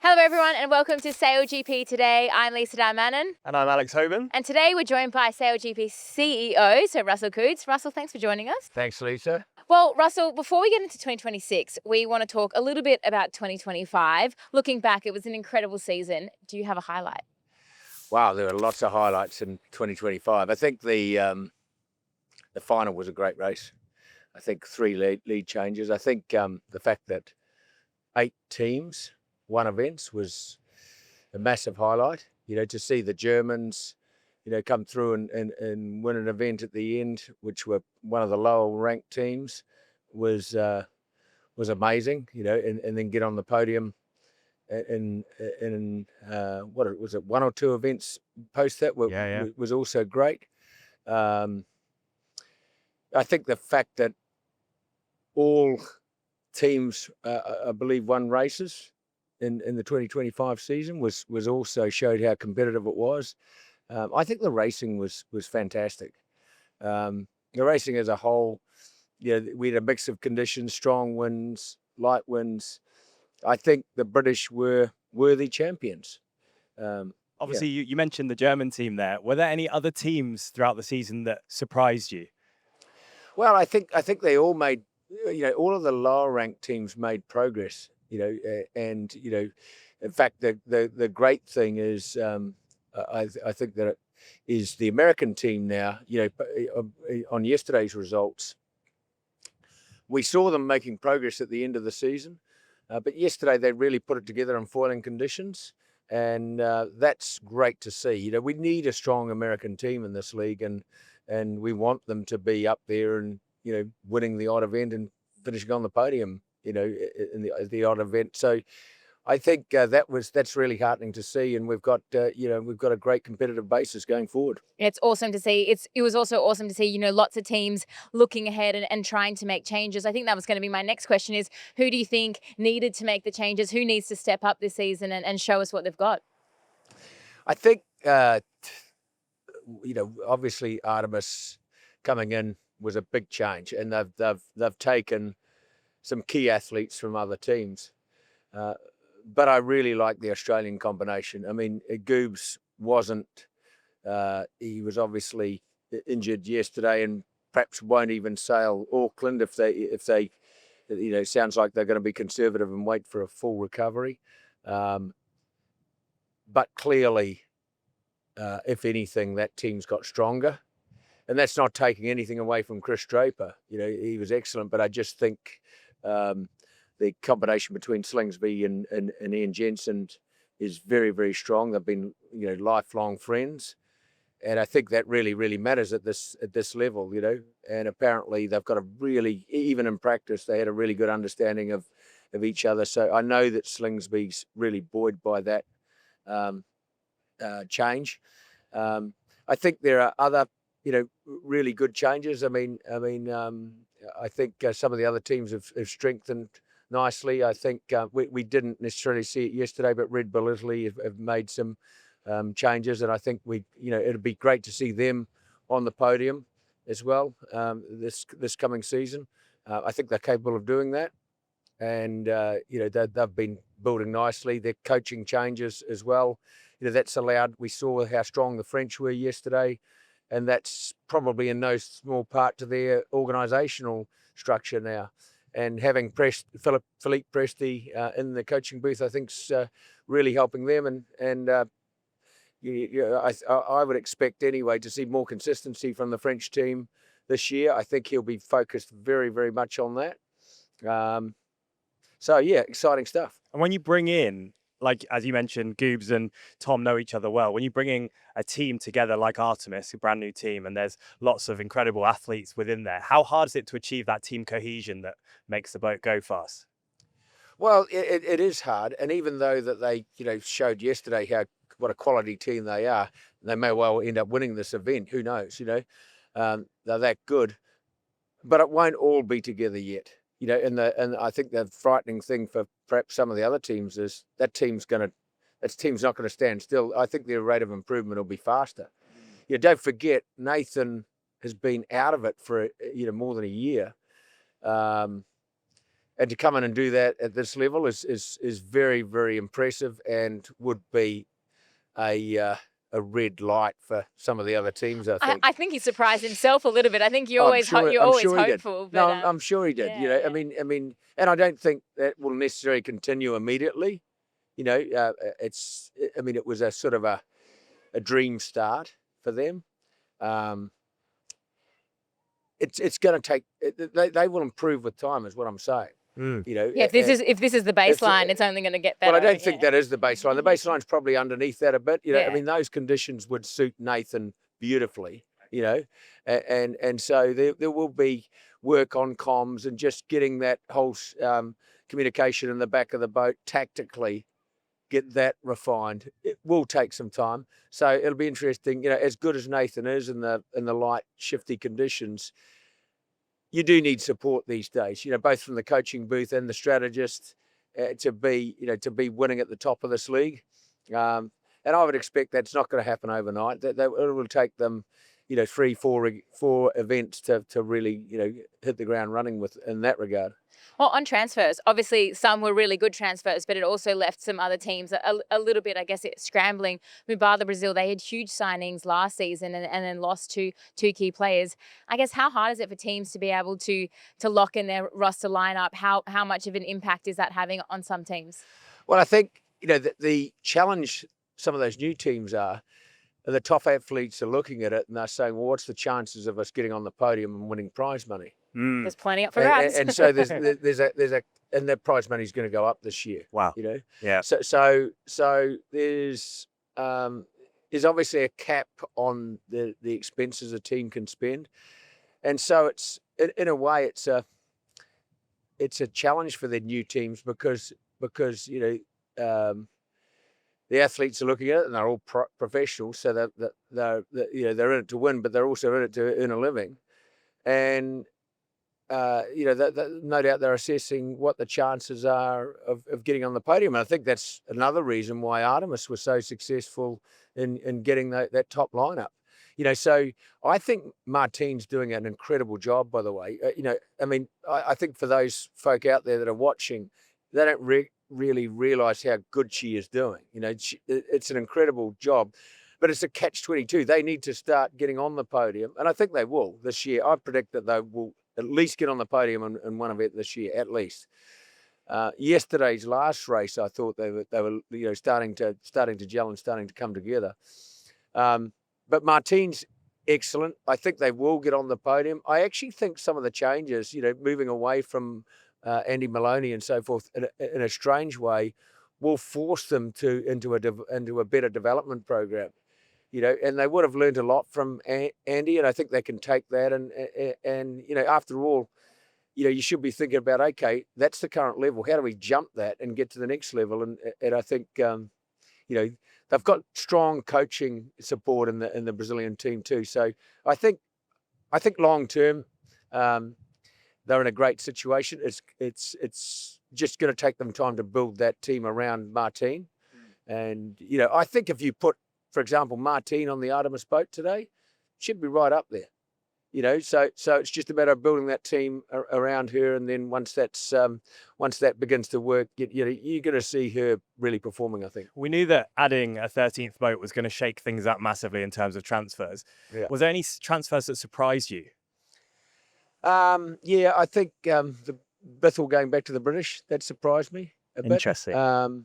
Hello everyone and welcome to SailGP Today. I'm Lisa Darmanin. And I'm Alex Hobern. And today we're joined by SailGP CEO, so Russell Coutts. Russell, thanks for joining us. Thanks, Lisa. Well, Russell, before we get into 2026, we want to talk a little bit about 2025. Looking back, it was an incredible season. Do you have a highlight? Wow, there were lots of highlights in 2025. I think the final was a great race. I think 3 lead changes. I think the fact that 8 teams won events was a massive highlight. You know, to see the Germans, come through and win an event at the end, which were one of the lower ranked teams, was amazing. And then get on the podium in what was it, 1 or 2 events post that was also great. I think the fact that all teams, I believe, won races in the 2025 season was also showed how competitive it was. I think the racing was fantastic. The racing as a whole, we had a mix of conditions: strong winds, light winds. I think the British were worthy champions. Obviously, you mentioned the German team there. Were there any other teams throughout the season that surprised you? Well, I think they all made, all of the lower ranked teams made progress. In fact, the great thing is, I think that it is the American team now. On yesterday's results, we saw them making progress at the end of the season, but yesterday they really put it together in foiling conditions, and that's great to see. We need a strong American team in this league, and we want them to be up there and winning the odd event and finishing on the podium. In the odd event. So I think that's really heartening to see, and we've got a great competitive basis going forward. It's awesome to see. It was also awesome to see, lots of teams looking ahead and trying to make changes. I think that was going to be my next question: is who do you think needed to make the changes? Who needs to step up this season and show us what they've got? I think obviously Artemis coming in was a big change, and they've taken some key athletes from other teams. But I really like the Australian combination. I mean, Goobs wasn't, he was obviously injured yesterday and perhaps won't even sail Auckland if they sounds like they're going to be conservative and wait for a full recovery. But clearly, if anything, that team's got stronger. And that's not taking anything away from Chris Draper. He was excellent, but I just think the combination between Slingsby and Ian Jensen is very, very strong. They've been, lifelong friends, and I think that really, really matters at this level. And apparently they've got even in practice, they had a really good understanding of each other. So I know that Slingsby's really buoyed by that change. I think there are other, really good changes. I think some of the other teams have strengthened nicely. I think we didn't necessarily see it yesterday, but Red Bull Italy have made some changes, and I think it'd be great to see them on the podium as well this coming season. I think they're capable of doing that, and they've been building nicely. Their coaching changes as well. That's allowed. We saw how strong the French were yesterday, and that's probably in no small part to their organisational structure now. And having Philippe Presti in the coaching booth, I think, is really helping them. And I would expect anyway to see more consistency from the French team this year. I think he'll be focused very, very much on that. So yeah, exciting stuff. And when you bring in, like, as you mentioned, Goobs and Tom know each other well. When you bring in a team together like Artemis, a brand new team, and there's lots of incredible athletes within there, how hard is it to achieve that team cohesion that makes the boat go fast? Well, it is hard. And even though that they, showed yesterday what a quality team they are, they may well end up winning this event. Who knows, they're that good. But it won't all be together yet. And I think the frightening thing for perhaps some of the other teams is that team's not going to stand still. I think their rate of improvement will be faster. Don't forget, Nathan has been out of it for more than a year. and to come in and do that at this level is very, very impressive, and would be a red light for some of the other teams, I think. I think he surprised himself a little bit. I think you're I'm always sure- you're I'm always sure he did. hopeful. No, But, I'm sure he did. You know, yeah. I mean, and I don't think that will necessarily continue immediately. You know, I mean, it was a sort of a dream start for them. It's going to take. They will improve with time, is what I'm saying. You know, Yeah, if this is the baseline, it's only going to get better. Well, I don't think that is the baseline. The baseline's probably underneath that a bit. You know, Yeah. I mean, those conditions would suit Nathan beautifully. You know, and so there will be work on comms and just getting that whole communication in the back of the boat tactically, get that refined. It will take some time, so it'll be interesting. You know, as good as Nathan is in the light shifty conditions, you do need support these days. You know, both from the coaching booth and the strategist to be winning at the top of this league. And I would expect that's not going to happen overnight. That it will take them, you know, 3-4 events to really, you know, hit the ground running with in that regard. Well, on transfers, obviously some were really good transfers, but it also left some other teams a little bit, I guess, scrambling. Mubada Brazil, they had huge signings last season and then lost two key players. I guess how hard is it for teams to be able to lock in their roster lineup? How much of an impact is that having on some teams? Well, I think, you know, the challenge some of those new teams are the top athletes are looking at it and they're saying, well, what's the chances of us getting on the podium and winning prize money? There's plenty up for grabs. And so there's and that prize money is going to go up this year. Wow. You know. Yeah. So there's obviously a cap on the expenses a team can spend, and so it's in a way it's a challenge for the new teams because you know the athletes are looking at it and they're all professionals, so that they're in it to win, but they're also in it to earn a living, and you know, no doubt they're assessing what the chances are of getting on the podium. And I think that's another reason why Artemis was so successful in getting that top lineup. You know, so I think Martine's doing an incredible job, by the way. You know, I mean, I think for those folk out there that are watching, they don't really realise how good she is doing. You know, it's an incredible job. But it's a catch-22. They need to start getting on the podium. And I think they will this year. I predict that they will at least get on the podium in one event this year, at least. Yesterday's last race, I thought they were you know starting to gel and starting to come together. But Martine's excellent. I think they will get on the podium. I actually think some of the changes, you know, moving away from Andy Maloney and so forth, in a strange way, will force them into a better development program. You know, and they would have learned a lot from Andy, and I think they can take that. And you know, after all, you know, you should be thinking about, okay, that's the current level. How do we jump that and get to the next level? And I think, you know, they've got strong coaching support in the Brazilian team too. So I think long term, they're in a great situation. It's just going to take them time to build that team around Martine. And you know, I think if you put, for example, Martine on the Artemis boat today, should be right up there. You know, so it's just a matter of building that team around her, and then once that begins to work, you know, you're going to see her really performing, I think. We knew that adding a 13th boat was going to shake things up massively in terms of transfers. Yeah. Was there any transfers that surprised you? Yeah, I think the Bithell going back to the British, that surprised me a bit. Interesting.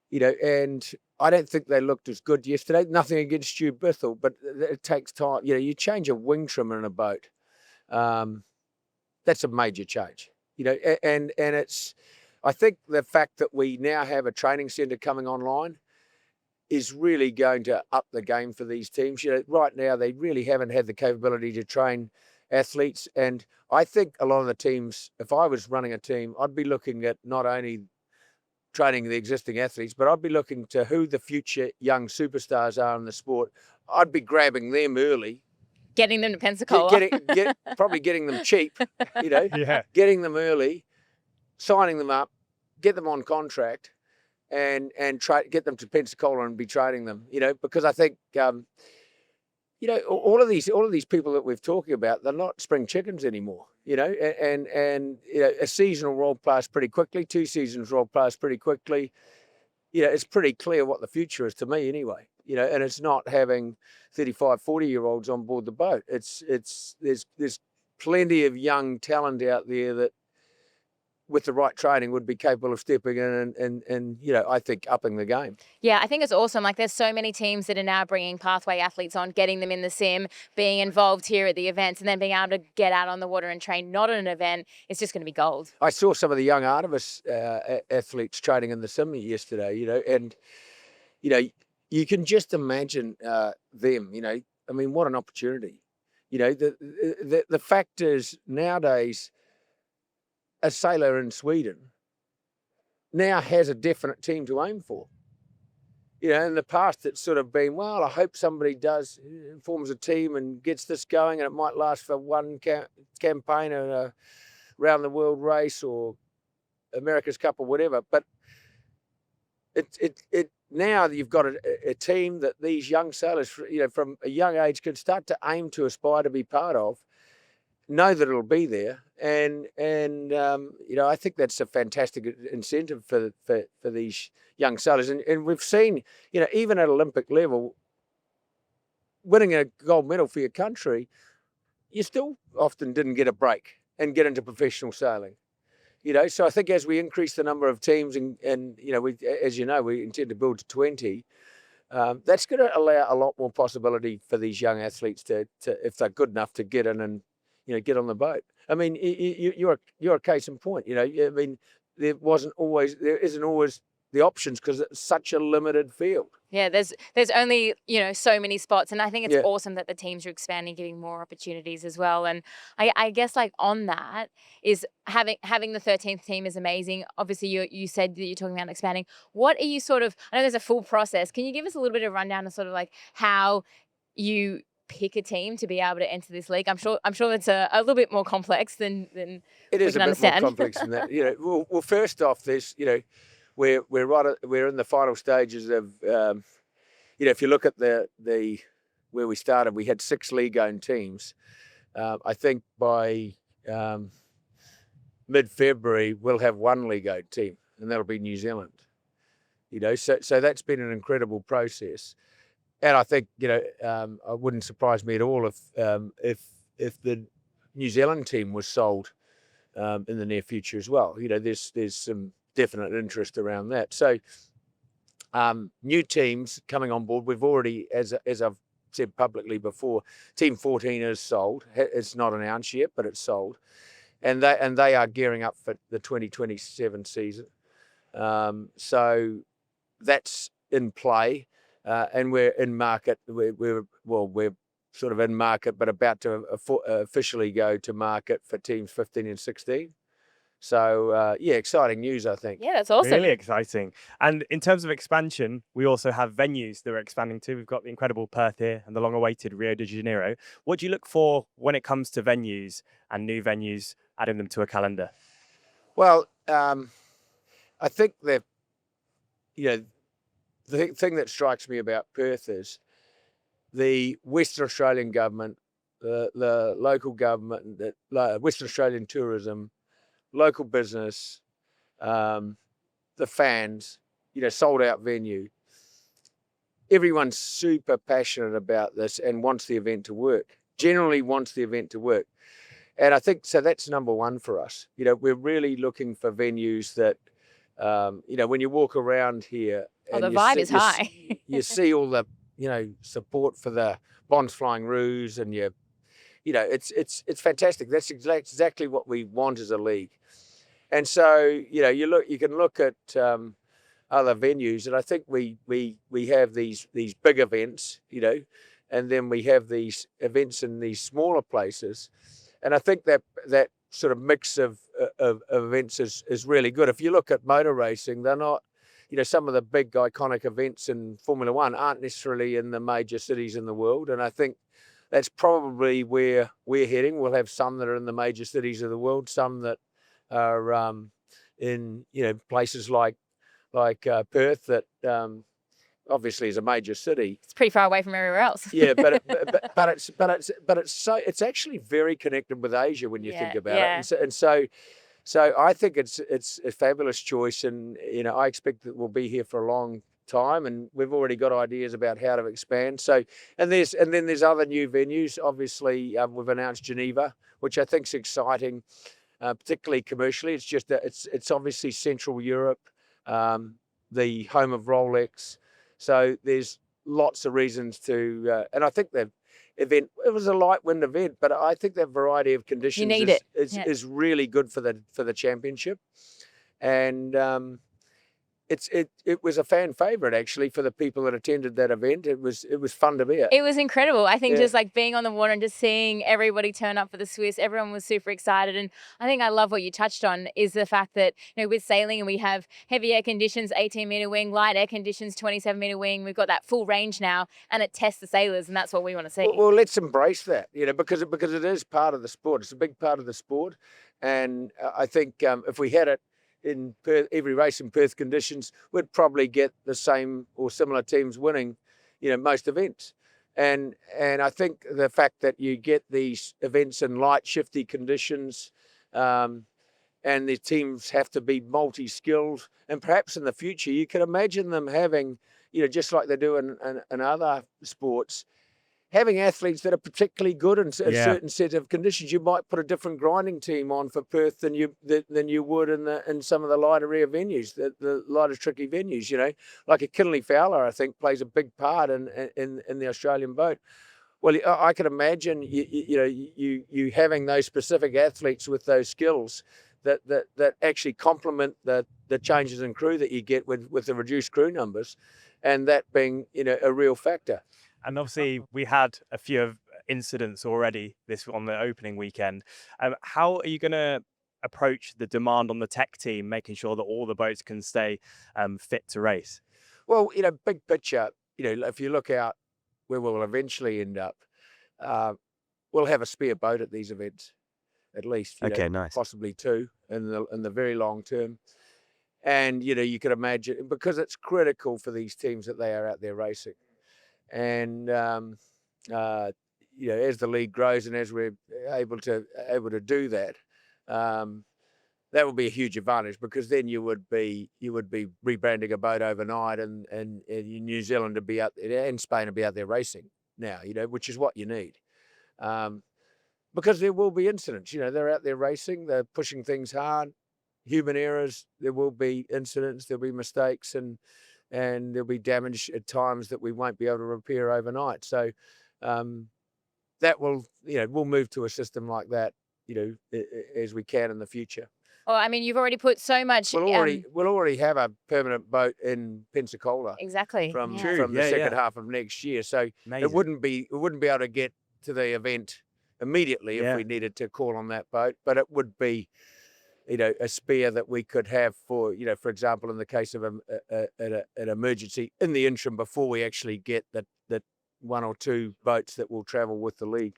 You know, and I don't think they looked as good yesterday. Nothing against Stu Bithell, but it takes time. You know, you change a wing trimmer in a boat. That's a major change. You know, and it's, I think the fact that we now have a training centre coming online is really going to up the game for these teams. You know, right now they really haven't had the capability to train athletes, and I think a lot of the teams, if I was running a team, I'd be looking at not only training the existing athletes, but I'd be looking to who the future young superstars are in the sport. I'd be grabbing them early. Getting them to Pensacola. Probably getting them cheap, you know, Yeah. getting them early, signing them up, get them on contract, and get them to Pensacola and be training them, you know, because I think, you know, all of these people that we're talking about, they're not spring chickens anymore. and a seasonal role plays pretty quickly, 2 seasons role plays pretty quickly. It's pretty clear what the future is to me anyway. And it's not having 35, 40-year-olds on board the boat. There's plenty of young talent out there that, with the right training, would be capable of stepping in and I think upping the game. Yeah, I think it's awesome. Like, there's so many teams that are now bringing pathway athletes on, getting them in the sim, being involved here at the events, and then being able to get out on the water and train not at an event. It's just going to be gold. I saw some of the young Artemis athletes training in the sim yesterday, and you can just imagine them. I mean, what an opportunity. The fact is, nowadays, a sailor in Sweden now has a definite team to aim for. In the past, it's sort of been, well, I hope somebody forms a team and gets this going, and it might last for one campaign or a round the world race or America's Cup or whatever. But now you've got a team that these young sailors, from a young age, can start to aim to aspire to be part of, know that it'll be there, and I think that's a fantastic incentive for these young sailors. And we've seen, even at Olympic level, winning a gold medal for your country, you still often didn't get a break and get into professional sailing. So I think as we increase the number of teams and we intend to build to 20, that's going to allow a lot more possibility for these young athletes to if they're good enough, to get in and get on the boat. I mean, you're a case in point. I mean, there isn't always the options because it's such a limited field. Yeah, there's only so many spots, and I think it's awesome that the teams are expanding, giving more opportunities as well. And I guess, like, on that is having the 13th team is amazing. Obviously, you said that you're talking about expanding. What are you I know there's a full process. Can you give us a little bit of rundown of sort of like how you pick a team to be able to enter this league? I'm sure it's a little bit more complex than it is a bit more complex than that. Well, first off, there's we're in the final stages of if you look at the where we started, we had 6 league-owned teams. I think by mid-February we'll have 1 league-owned team, and that'll be New Zealand. So that's been an incredible process. And I think, it wouldn't surprise me at all if the New Zealand team was sold in the near future as well. There's some definite interest around that. So new teams coming on board. We've already, as I've said publicly before, Team 14 is sold. It's not announced yet, but it's sold. And they are gearing up for the 2027 season. So that's in play. And we're in market. We're sort of in market, but about to officially go to market for teams 15 and 16. So exciting news, I think. Yeah, that's awesome. Really exciting. And in terms of expansion, we also have venues that we're expanding to. We've got the incredible Perth here and the long-awaited Rio de Janeiro. What do you look for when it comes to venues and new venues, adding them to a calendar? Well, I think that the thing that strikes me about Perth is the Western Australian government, the local government, Western Australian tourism, local business, the fans, sold out venue. Everyone's super passionate about this and wants the event to work, generally wants the event to work. And I think, so that's number one for us. We're really looking for venues that, when you walk around here, the vibe is high. You see all the, support for the Bonds Flying Roos, and it's fantastic. That's exactly what we want as a league. And so, you can look at other venues, and I think we have these big events, and then we have these events in these smaller places, and I think that sort of mix of events is really good. If you look at motor racing, they're not, some of the big iconic events in Formula One aren't necessarily in the major cities in the world. And I think that's probably where we're heading. We'll have some that are in the major cities of the world, some that are in, places like Perth that obviously is a major city. It's pretty far away from everywhere else. Yeah, but it's actually very connected with Asia when you think about it, and so I think it's a fabulous choice, and I expect that we'll be here for a long time, and we've already got ideas about how to expand. So, and then there's other new venues. Obviously, we've announced Geneva, which I think is exciting, particularly commercially. It's just that it's obviously Central Europe, the home of Rolex. So there's lots of reasons to, and I think the event, it was a light wind event, but I think that variety of conditions is really good for the championship. And it was a fan favorite actually for the people that attended that event. It was fun to be at. It was incredible. I think just like being on the water and just seeing everybody turn up for the Swiss, everyone was super excited. And I think I love what you touched on is the fact that, with sailing, and we have heavy air conditions, 18-meter wing, light air conditions, 27-meter wing. We've got that full range now, and it tests the sailors, and that's what we want to see. Well, let's embrace that, because it is part of the sport. It's a big part of the sport, and I think if we had it in Perth, every race in Perth conditions, we'd probably get the same or similar teams winning, most events. And I think the fact that you get these events in light, shifty conditions, and the teams have to be multi-skilled, and perhaps in the future you can imagine them having, just like they do in other sports, having athletes that are particularly good in a certain set of conditions. You might put a different grinding team on for Perth than you would in some of the lighter air venues, the lighter tricky venues. Like a Kinley Fowler, I think, plays a big part in the Australian boat. Well, I can imagine you having those specific athletes with those skills that actually complement the changes in crew that you get with the reduced crew numbers, and that being a real factor. And obviously, we had a few incidents already on the opening weekend. How are you going to approach the demand on the tech team, making sure that all the boats can stay fit to race? Well, big picture, if you look out where we'll eventually end up, we'll have a spare boat at these events, at least. Nice. Possibly two in the very long term. And, you could imagine, because it's critical for these teams that they are out there racing. And as the league grows and as we're able to do that, that will be a huge advantage, because then you would be rebranding a boat overnight, and New Zealand to be out there and Spain to be out there racing now, which is what you need, because there will be incidents. They're out there racing, they're pushing things hard, human errors. There will be incidents, there'll be mistakes, and there'll be damage at times that we won't be able to repair overnight. So that will, we'll move to a system like that, as we can in the future. Well, I mean, you've already put so much. We'll already have a permanent boat in Pensacola. Exactly. From the second half of next year. So it wouldn't be able to get to the event immediately if we needed to call on that boat, but it would be, a spare that we could have for, for example, in the case of an emergency in the interim before we actually get that one or two boats that will travel with the league.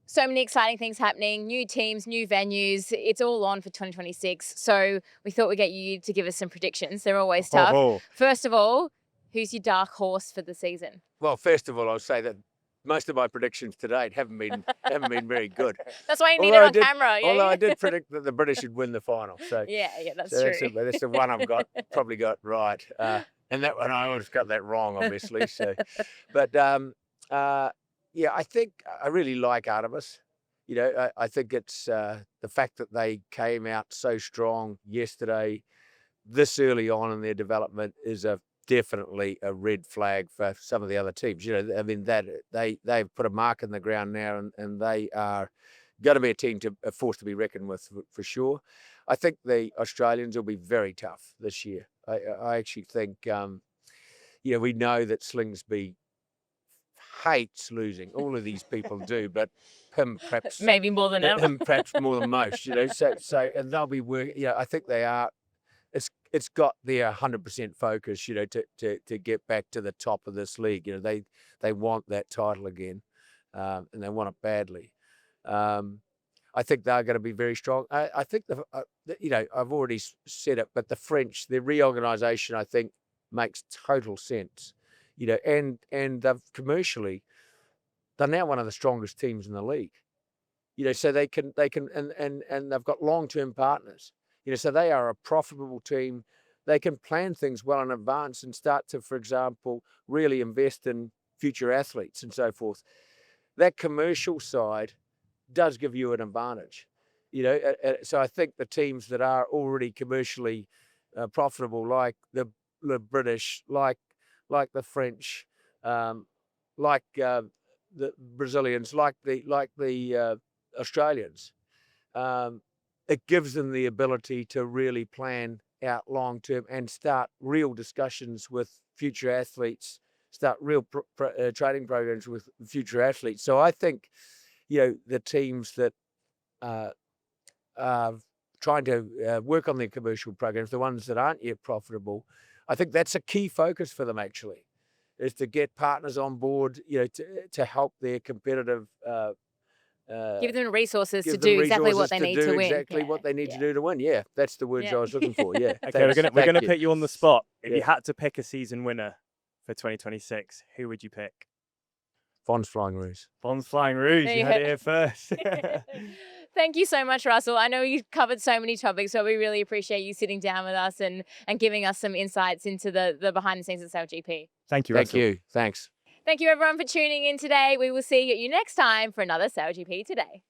So many exciting things happening, new teams, new venues. It's all on for 2026. So we thought we'd get you to give us some predictions. They're always tough. First of all, who's your dark horse for the season? Well, first of all, I'll say that most of my predictions to date haven't been very good. That's why you need it on camera. Although I did predict that the British would win the final. So that's true. That's the one I've probably got right. And that one I always got that wrong, obviously. So, but I think I really like Artemis. I think it's the fact that they came out so strong yesterday, this early on in their development, is definitely a red flag for some of the other teams. I mean, that they've put a mark in the ground now, and they are going to be a force to be reckoned with for sure. I think the Australians will be very tough this year. I actually think, we know that Slingsby hates losing. All of these people do, but him perhaps maybe more than ever. Him perhaps more than most. So and they'll be working. I think they are. It's got their 100% focus, to get back to the top of this league. They want that title again, and they want it badly. I think they're going to be very strong. I think I've already said it, but the French, their reorganisation, I think, makes total sense. and they've commercially, they're now one of the strongest teams in the league. So they can and they've got long-term partners. So they are a profitable team. They can plan things well in advance and start to, for example, really invest in future athletes and so forth. That commercial side does give you an advantage. So I think the teams that are already commercially profitable, like the British, like the French, like the Brazilians, like the Australians, it gives them the ability to really plan out long term and start real discussions with future athletes, start real training programs with future athletes. So I think, the teams that are trying to work on their commercial programs, the ones that aren't yet profitable, I think that's a key focus for them, actually, is to get partners on board, to help their competitive. Give them resources to do exactly what they need to win. Exactly what they need to do to win. Yeah, that's the words I was looking for. Yeah. Okay, we're gonna put you on the spot. If you had to pick a season winner for 2026, who would you pick? Bond's Flying Rouge. Bond's Flying Rouge. You heard it here first. Thank you so much, Russell. I know you covered so many topics, so we really appreciate you sitting down with us and giving us some insights into the behind the scenes of SailGP. Thank you, Russell. Thank you. Thanks. Thank you, everyone, for tuning in today. We will see you next time for another SailGP Today.